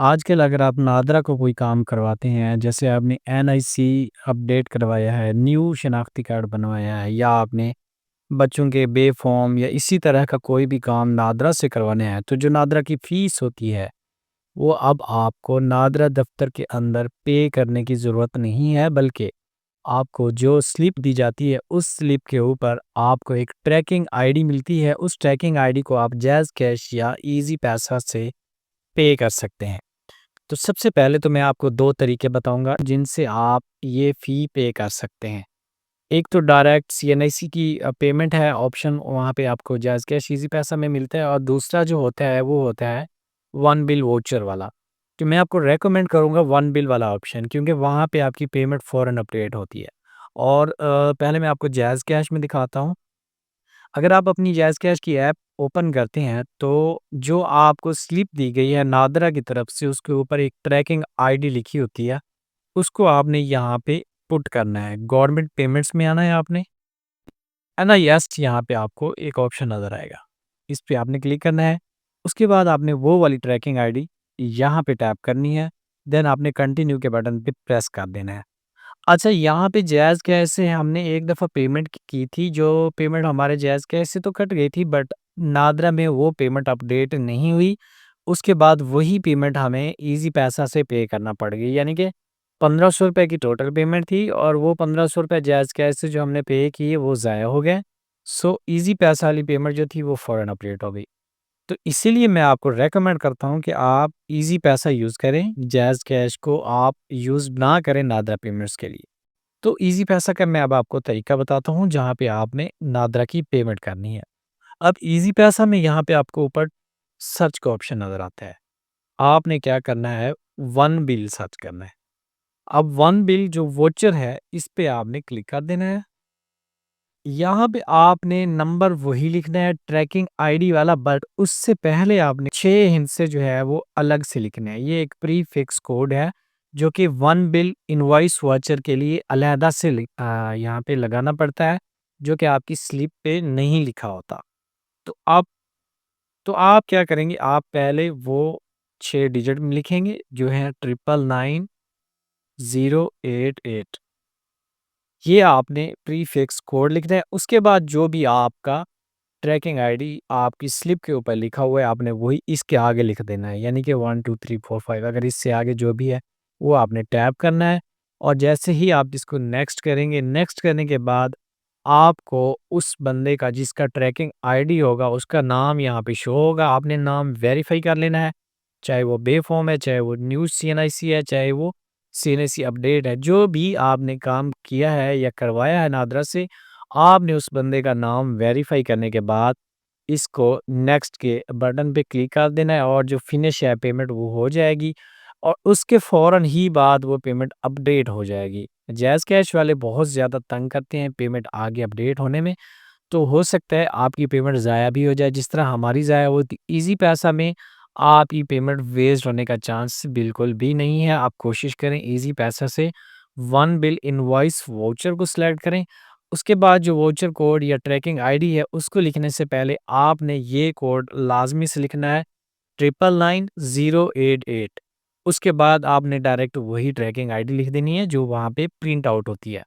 आजकल अगर आप नादरा को कोई काम करवाते हैं, जैसे आपने एनआईसी अपडेट करवाया है, न्यू शनाख्ती कार्ड बनवाया है या आपने बच्चों के बे फॉर्म या इसी तरह का कोई भी काम नादरा से करवाना है, तो जो नादरा की फ़ीस होती है, वो अब आपको नादरा दफ़्तर के अंदर पे करने की ज़रूरत नहीं है, बल्कि आपको जो स्लिप दी जाती है, उस स्लिप के ऊपर आपको एक ट्रैकिंग आईडी मिलती है। उस ट्रैकिंग आईडी को आप जैज़ कैश या ईज़ी पैसा से पे कर सकते हैं। तो सबसे पहले तो मैं आपको 2 तरीके बताऊँगा जिनसे आप ये फ़ी पे कर सकते हैं। एक तो डायरेक्ट सीएनआईसी की पेमेंट है ऑप्शन, वहाँ पे आपको जैज़ कैश ईज़ी पैसा में मिलता है, और दूसरा जो होता है वो होता है वन बिल वाउचर वाला। तो मैं आपको रेकमेंड करूँगा वन बिल वाला ऑप्शन, क्योंकि वहाँ पे आपकी पेमेंट फ़ौरन अपडेट होती है। और पहले मैं आपको जैज़ कैश में दिखाता हूँ। अगर आप अपनी जैज़ कैश की ऐप ओपन करते हैं, तो जो आपको स्लिप दी गई है नादरा की तरफ से, उसके ऊपर एक ट्रैकिंग आईडी लिखी होती है, उसको आपने यहाँ पे पुट करना है। गवर्नमेंट पेमेंट्स में आना है आपने, है ना? यस, यहाँ पे आपको एक ऑप्शन नज़र आएगा, इस पे आपने क्लिक करना है। उसके बाद आपने वो वाली ट्रैकिंग आईडी यहाँ पे टैप करनी है, देन आपने कंटिन्यू के बटन पे प्रेस कर देना है। अच्छा, यहाँ पे जैज़ कैश से हमने एक दफ़ा पेमेंट की थी, जो पेमेंट हमारे जैज़ कैश से तो कट गई थी, बट नादरा में वो पेमेंट अपडेट नहीं हुई। उसके बाद वही पेमेंट हमें ईज़ी पैसा से पे करना पड़ गई, यानी कि ₹1500 की टोटल पेमेंट थी, और वो ₹1500 जैज़ कैश से जो हमने पे किए वो ज़ाया हो गए। सो ईज़ी पैसा वाली पेमेंट जो थी वो फ़ौरन अपडेट हो गई। तो इसीलिए मैं आपको रेकमेंड करता हूँ कि आप ईज़ी पैसा यूज़ करें, जैज़ कैश को आप यूज़ ना करें नादरा पेमेंट्स के लिए। तो ईज़ी पैसा का मैं अब आपको तरीका बताता हूँ, जहाँ पे आपने नादरा की पेमेंट करनी है। अब ईज़ी पैसा में यहाँ पे आपको ऊपर सर्च का ऑप्शन नज़र आता है। आपने क्या करना है, वन बिल सर्च करना है। अब वन बिल जो वाउचर है, इस पे आपने क्लिक कर देना है। यहाँ पे आपने नंबर वही लिखना है ट्रैकिंग आईडी वाला, बट उससे पहले आपने 6 हिस्से जो है वो अलग से लिखने हैं। ये एक प्रीफिक्स कोड है, जो कि वन बिल इनवॉइस वाचर के लिए अलहदा से यहाँ पे लगाना पड़ता है, जो कि आपकी स्लिप पे नहीं लिखा होता। तो आप क्या करेंगे, आप पहले वो 6 डिजिट में लिखेंगे, जो है 999088। ये आपने प्रीफिक्स कोड लिखना है। उसके बाद जो भी आपका ट्रैकिंग आईडी आपकी स्लिप के ऊपर लिखा हुआ है, आपने वही इसके आगे लिख देना है, यानी कि 1 2 3 4 5, अगर इससे आगे जो भी है वो आपने टैप करना है। और जैसे ही आप इसको नेक्स्ट करेंगे, नेक्स्ट करने के बाद आपको उस बंदे का जिसका ट्रैकिंग आईडी होगा उसका नाम यहाँ पे शो होगा, आपने नाम वेरीफाई कर लेना है, चाहे वो बे फॉर्म है, चाहे वो न्यू सीएनआईसी है, चाहे वो सीएनआईसी अपडेट है। जो भी आपने काम किया है या करवाया है नादरा से, आपने उस बंदे का नाम वेरीफाई करने के बाद इसको नेक्स्ट के बटन पे क्लिक कर देना है, और जो फिनिश है पेमेंट वो हो जाएगी, और उसके फ़ौरन ही बाद वो पेमेंट अपडेट हो जाएगी। जैज़ कैश वाले बहुत ज़्यादा तंग करते हैं पेमेंट आगे अपडेट होने में, तो हो सकता है आपकी पेमेंट ज़ाया भी हो जाए, जिस तरह हमारी ज़ाया हुई थी। ईज़ी पैसा में आपकी पेमेंट वेस्ट होने का चांस बिल्कुल भी नहीं है। आप कोशिश करें ईज़ी पैसा से वन बिल इनवॉइस वाउचर को सिलेक्ट करें। उसके बाद जो वाउचर कोड या ट्रैकिंग आईडी है, उसको लिखने से पहले आपने ये कोड लाज़मी से लिखना है, 999088। उसके बाद आपने डायरेक्ट वही ट्रैकिंग आईडी लिख देनी है, जो वहाँ पे प्रिंट आउट होती है।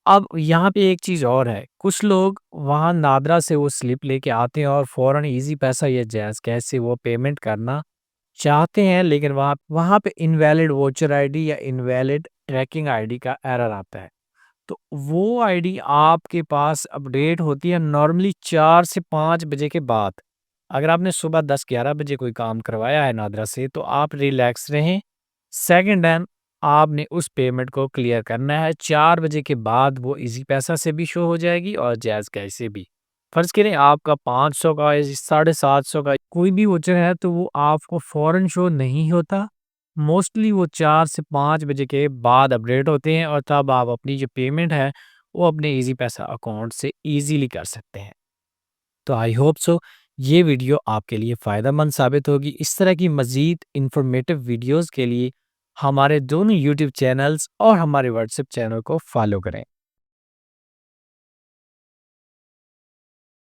अब यहाँ पे एक चीज़ और है, कुछ लोग वहाँ नादरा से वो स्लिप लेके आते हैं और फ़ौरन ईज़ी पैसा या जैज़ कैश से वो पेमेंट करना चाहते हैं, लेकिन वहाँ वहाँ पे इनवैलिड वोचर आईडी या इनवैलिड ट्रैकिंग आईडी का एरर आता है। तो वो आईडी आपके पास अपडेट होती है नॉर्मली 4 से 5 बजे के बाद। अगर आपने सुबह 10-11 बजे कोई काम करवाया है नादरा से, तो आप रिलैक्स रहें। सेकंड हैंड आपने उस पेमेंट को क्लियर करना है। 4 बजे के बाद वो ईज़ी पैसा से भी शो हो जाएगी और जैज़ कैश से भी। फ़र्ज़ करें आपका 500 का या 750 का कोई भी वाउचर है, तो वो आपको फ़ौरन शो नहीं होता। मोस्टली वो 4 से 5 बजे के बाद अपडेट होते हैं, और तब आप अपनी जो पेमेंट है, वो अपने ईज़ी पैसा अकाउंट से ईज़िली कर सकते हैं। तो आई होप सो ये वीडियो आपके लिए फ़ायदेमंद साबित होगी। इस तरह की मज़ीद इन्फॉर्मेटिव वीडियोज़ के लिए हमारे दोनों यूट्यूब चैनल्स और हमारे व्हाट्सएप चैनल को फ़ॉलो करें।